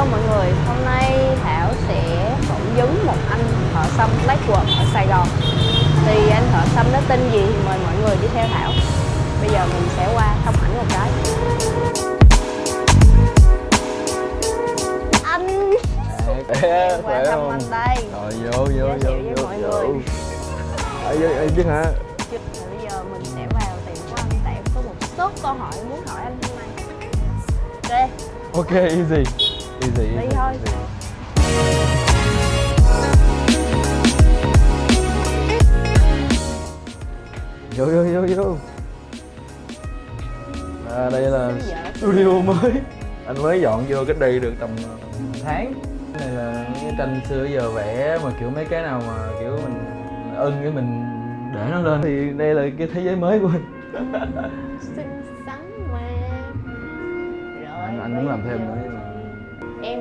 Hello mọi người, hôm nay Thảo sẽ phỏng vấn một anh thợ xăm Blackwork ở Sài Gòn. Thì anh thợ xăm đó tên gì thì mời mọi người đi theo Thảo. Bây giờ mình sẽ qua thăm ảnh một cái. Anh qua thăm anh đây. Rồi vô Giới thiệu với mọi người. biết hả? Thì bây giờ mình sẽ vào tiệm của anh tại em có một số câu hỏi muốn hỏi anh hôm nay. Ok, easy. Đi thôi. Vô. Đây là studio mới. Anh mới dọn vô cách đây được tầm tháng. Cái này là cái tranh xưa giờ vẽ mà kiểu mấy cái nào mà kiểu mình ưng cái mình để nó lên, thì đây là cái thế giới mới của anh. Xinh xắn mà. Rồi Anh muốn làm thêm nữa nhưng mà em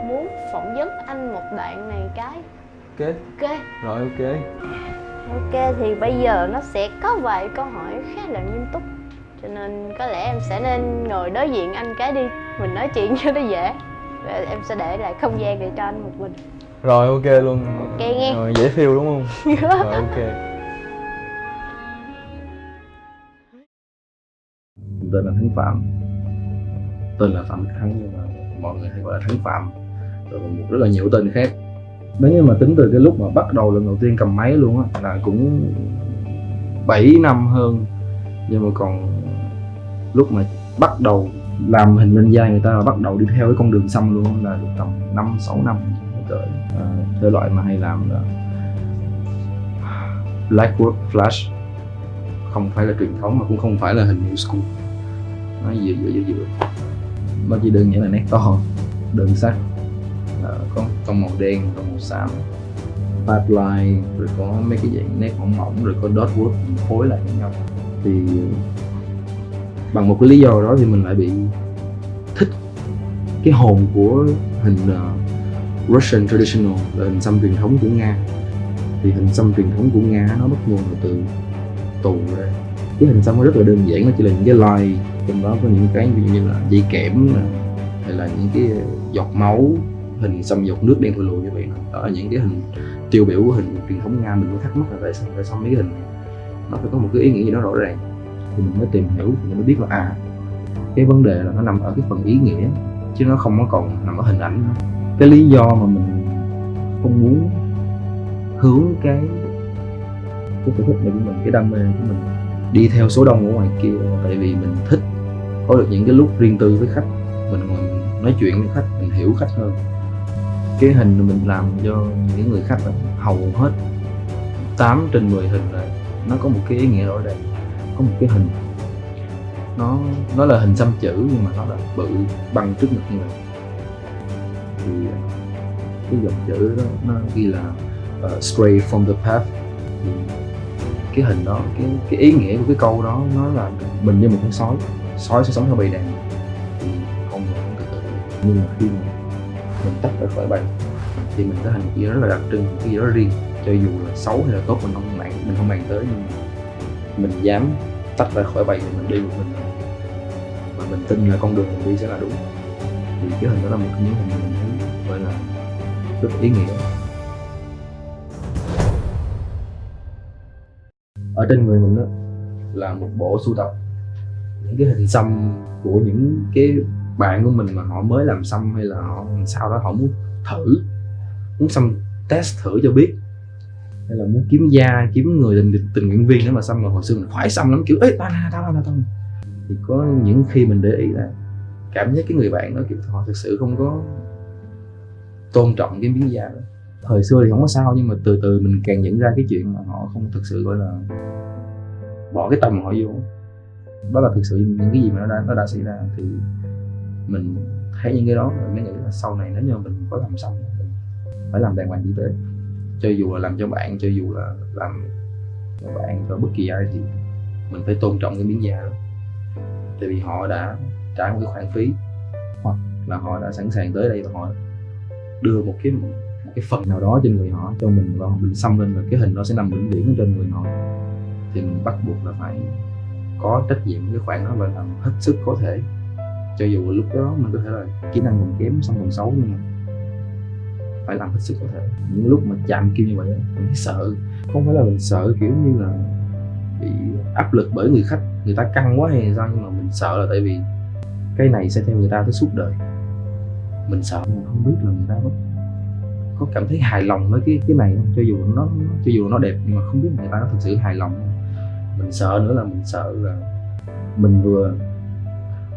muốn phỏng vấn anh một đoạn này cái. ok. Rồi Ok thì bây giờ nó sẽ có vài câu hỏi khá là nghiêm túc, cho nên có lẽ em sẽ nên ngồi đối diện anh cái đi, mình nói chuyện cho nó dễ. Rồi em sẽ để lại không gian để cho anh một mình. Rồi ok luôn. Ok nghe. Rồi dễ feel đúng không? Rồi ok. Tên là Thắng Phạm. Tên là Phạm Thắng nhưng mà mọi người hay gọi là Thắng Phạm. Rồi một rất là nhiều tên khác. Nếu như mà tính từ cái lúc mà bắt đầu lần đầu tiên cầm máy luôn á là cũng 7 năm hơn. Nhưng mà còn lúc mà bắt đầu làm hình lên da người ta là bắt đầu đi theo cái con đường xăm luôn là được tầm 5-6 năm tới. Thể loại mà hay làm là Blackwork Flash, không phải là truyền thống mà cũng không phải là hình new school, nó giữa. Nó chỉ đơn giản là nét to, đơn sắc, có tông màu đen, tông màu xám, pipeline, rồi có mấy cái dạng nét mỏng rồi có dot work phối lại với nhau. Thì bằng một cái lý do đó thì mình lại bị thích cái hồn của hình Russian traditional, là hình xăm truyền thống của Nga. Thì hình xăm truyền thống của Nga nó bắt nguồn từ tù ra. Cái hình xăm nó rất là đơn giản, nó chỉ là những cái line, trong đó có những cái ví dụ như là dây kẽm hay là những cái giọt máu, hình xăm giọt nước đen thùi lùi như vậy. Đó là những cái hình tiêu biểu của hình truyền thống Nga. Mình mới thắc mắc là tại sao mấy cái hình này nó phải có một cái ý nghĩa gì đó rõ ràng. Thì mình mới tìm hiểu thì mình mới biết là cái vấn đề là nó nằm ở cái phần ý nghĩa chứ nó không có còn nằm ở hình ảnh nữa. Cái lý do mà mình không muốn hướng cái sở thích này của mình, cái đam mê của mình đi theo số đông ở ngoài kia, tại vì mình thích có được những cái lúc riêng tư với khách, mình ngồi nói chuyện với khách, mình hiểu khách hơn. Cái hình mình làm cho những người khách hầu hết 8 trên 10 hình là nó có một cái ý nghĩa rõ ràng. Có một cái hình nó là hình xăm chữ nhưng mà nó là bự bằng trước ngực người. Thì cái dòng chữ đó nó ghi là stray from the path. Thì cái hình đó, cái ý nghĩa của cái câu đó nó là mình như một con sói sẽ sống theo bầy đàn, thì con người không tự. Nhưng mà khi mà mình tách ra khỏi bầy thì mình có thành một cái gì đó rất là đặc trưng, một cái gì đó riêng. Cho dù là xấu hay là tốt mình không màng tới, nhưng mình dám tách ra khỏi bầy thì mình đi một mình, và mình tin là con đường mình đi sẽ là đúng. Thì cái hình đó là một trong những hình mình thấy gọi là rất ý nghĩa. Ở trên người mình đó là một bộ sưu tập những cái hình xăm của những cái bạn của mình mà họ mới làm xăm, hay là họ sau đó họ muốn xăm test thử cho biết, hay là muốn kiếm người tình nguyện viên để mà xăm. Mà hồi xưa mình khoái xăm lắm, kiểu ê tao. Thì có những khi mình để ý là cảm giác cái người bạn đó kiểu họ thực sự không có tôn trọng cái miếng da đó. Thời xưa thì không có sao, nhưng mà từ từ mình càng nhận ra cái chuyện mà họ không thực sự gọi là bỏ cái tâm họ vô. Đó là thực sự những cái gì mà nó đã xảy ra. Thì mình thấy những cái đó rồi mới nghĩ là sau này nếu như mình có làm xong mình phải làm đàng hoàng tử tế. Cho dù là làm cho bạn, cho dù là làm cho bạn, cho bất kỳ ai thì mình phải tôn trọng cái miếng da đó. Tại vì họ đã trả một cái khoản phí, hoặc là họ đã sẵn sàng tới đây và họ đưa một cái phần nào đó trên người họ cho mình, và mình xăm lên và cái hình đó sẽ nằm vĩnh viễn ở trên người họ. Thì mình bắt buộc là phải có trách nhiệm với cái khoản đó và làm hết sức có thể cho dù lúc đó mình có thể là kỹ năng còn kém, xong còn xấu, nhưng mà phải làm hết sức có thể. Những lúc mà chạm kim như vậy mình thấy sợ, không phải là mình sợ kiểu như là bị áp lực bởi người khách, người ta căng quá hay sao, nhưng mà mình sợ là tại vì cái này sẽ theo người ta tới suốt đời. Mình sợ mình không biết là người ta có cảm thấy hài lòng với cái này không, cho dù nó đẹp nhưng mà không biết người ta có thực sự hài lòng không. Mình sợ nữa là mình sợ là mình vừa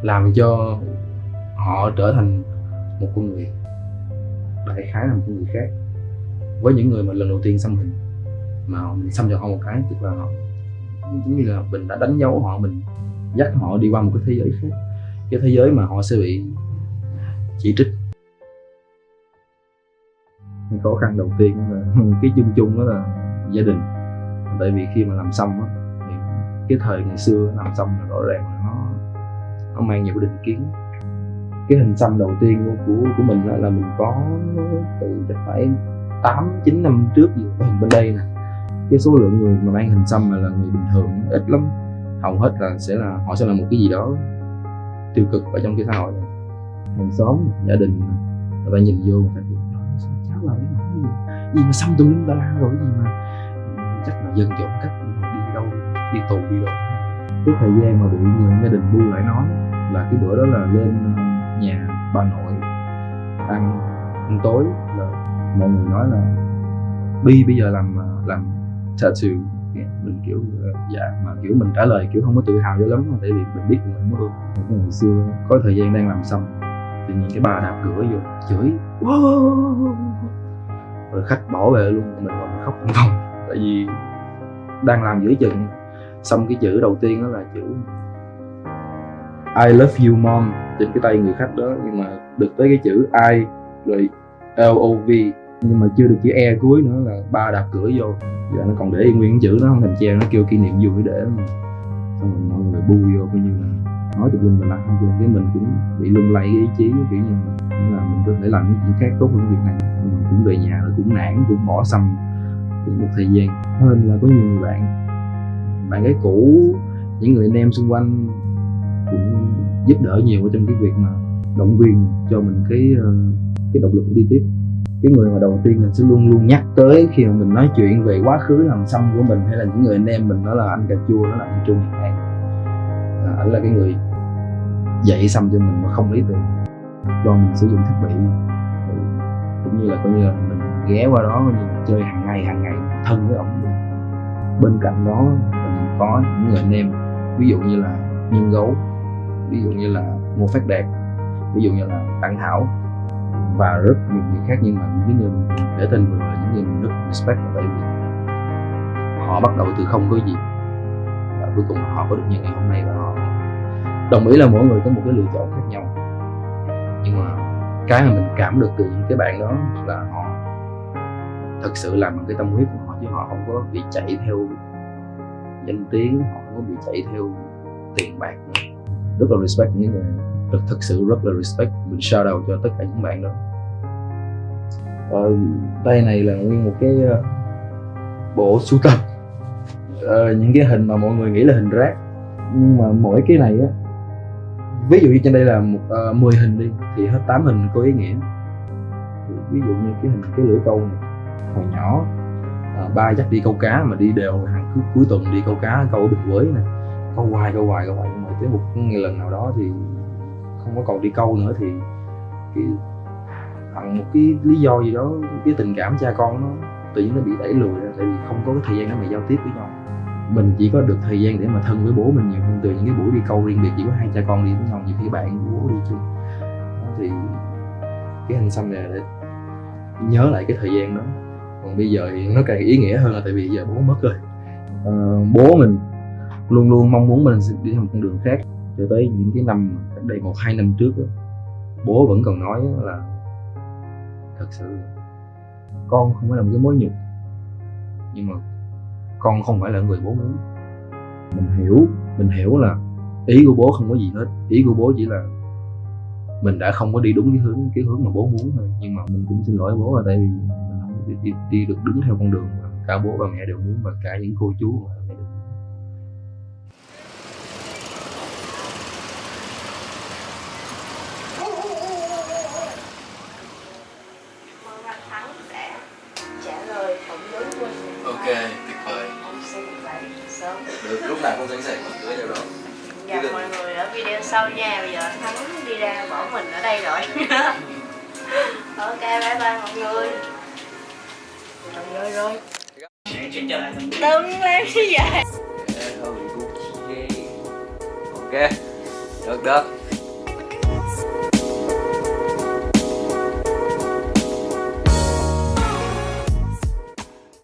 làm cho họ trở thành một con người đại khái là một con người khác với những người mà lần đầu tiên xăm hình, mà mình xăm cho họ một cái, tức là họ giống như là mình đã đánh dấu họ, mình dắt họ đi qua một cái thế giới khác, cái thế giới mà họ sẽ bị chỉ trích. Cái khó khăn đầu tiên là cái chung đó là gia đình, tại vì khi mà làm xăm á thì cái thời ngày xưa làm xăm là rõ ràng là nó mang nhiều định kiến. Cái hình xăm đầu tiên của mình là mình có từ chắc phải 8-9 năm trước gì hình bên đây nè. Cái số lượng người mà mang hình xăm là người bình thường ít lắm, hầu hết là họ sẽ làm một cái gì đó tiêu cực ở trong cái xã hội này. Hàng xóm, gia đình, người ta nhìn vô người ta kiểu cháu làm cái gì mà xăm tùm lum ta la rồi, cái gì mà chắc là dân trộm cắp đi đâu, đi tù đi đâu. Cái thời gian mà bị người gia đình bu lại nói là cái bữa đó là lên nhà bà nội ăn tối, là mọi người nói là Bi bây giờ làm tattoo. Mình kiểu dạ, mà kiểu mình trả lời kiểu không có tự hào cho lắm, tại vì mình biết mình không có ưa. Ngày xưa có thời gian đang làm xong tự nhiên cái bà đạp cửa vô chửi wow, rồi khách bỏ về luôn, mình còn khóc không phòng, tại vì đang làm giữa chừng xong cái chữ đầu tiên đó là chữ I love you mom trên cái tay người khách đó, nhưng mà được tới cái chữ I rồi LOV nhưng mà chưa được chữ E cuối nữa là ba đạp cửa vô. Giờ nó còn để nguyên cái chữ nó không thành treo, nó kêu kỷ niệm vui để mà. Xong rồi mọi người bu vô coi như là nói tụi mình làm không, cái mình cũng bị lung lay cái ý chí, kiểu như là mình có thể làm những chuyện khác tốt hơn việc này. Mình cũng về nhà rồi cũng nản, cũng bỏ xăm cũng một thời gian. Hên là có nhiều người bạn gái cũ, những người anh em xung quanh cũng giúp đỡ nhiều ở trong cái việc mà động viên cho mình cái động lực đi tiếp. Cái người mà đầu tiên mình sẽ luôn luôn nhắc tới khi mà mình nói chuyện về quá khứ làm xăm của mình hay là những người anh em mình, đó là anh Cà Chua, đó là anh Trung Nhật An. Anh là cái người dạy xăm cho mình mà không lấy tiền, cho mình sử dụng thiết bị, cũng như là coi như là mình ghé qua đó như chơi hàng ngày thân với ông. Bên cạnh đó mình có những người anh em, ví dụ như là Nhân Gấu, ví dụ như là Ngô Phát Đạt, ví dụ như là Đặng Thảo và rất nhiều người khác. Nhưng mà những người mình để tên vừa là những người mình rất respect, tại vì họ bắt đầu từ không có gì và cuối cùng họ có được như ngày hôm nay, và họ đồng ý là mỗi người có một cái lựa chọn khác nhau. Nhưng mà cái mà mình cảm được từ những cái bạn đó là họ thực sự làm bằng cái tâm huyết của họ, chứ họ không có bị chạy theo danh tiếng, họ không có bị chạy theo tiền bạc nữa. Rất là respect những người, thực sự rất là respect. Mình shout out cho tất cả những bạn đó. Đây này là nguyên một cái bộ sưu tập những cái hình mà mọi người nghĩ là hình rác, nhưng mà mỗi cái này á, ví dụ như trên đây là 10 hình đi thì hết 8 hình có ý nghĩa. Ví dụ như cái hình cái lưỡi câu này, hồi nhỏ ba dắt đi câu cá mà đi đều hàng cuối tuần đi câu cá, câu ở Bình Quế nè, câu hoài nhưng mà tới một lần nào đó thì không có còn đi câu nữa, thì bằng một cái lý do gì đó, cái tình cảm cha con nó tự nhiên nó bị đẩy lùi ra, tại vì không có cái thời gian để mà giao tiếp với nhau. Mình chỉ có được thời gian để mà thân với bố mình nhiều hơn, từ những cái buổi đi câu riêng biệt chỉ có hai cha con đi với nhau, nhiều khi bạn bố đi chung. Thì cái hình xăm này để nhớ lại cái thời gian đó. Còn bây giờ thì nó càng ý nghĩa hơn là tại vì giờ bố mất rồi. Bố mình luôn luôn mong muốn mình sẽ đi theo một con đường khác, cho tới những cái năm cách đây 1-2 năm trước đó, bố vẫn còn nói là thật sự con không phải là một cái mối nhục, nhưng mà con không phải là người bố muốn. Mình hiểu là ý của bố không có gì hết, ý của bố chỉ là mình đã không có đi đúng cái hướng mà bố muốn thôi. Nhưng mà mình cũng xin lỗi bố là tại vì mình không đi được đúng theo con đường mà cả bố và mẹ đều muốn, và cả những cô chú mà mẹ đều muốn. Được. Được, lúc nào cũng sẵn sàng mình cưới đâu đó. Gặp mọi người ở video sau nha. Bây giờ anh Thắng đi ra bỏ mình ở đây rồi. Ok, bye bye mọi người. Rồi rồi. Đừng làm như vậy. Ok, được được.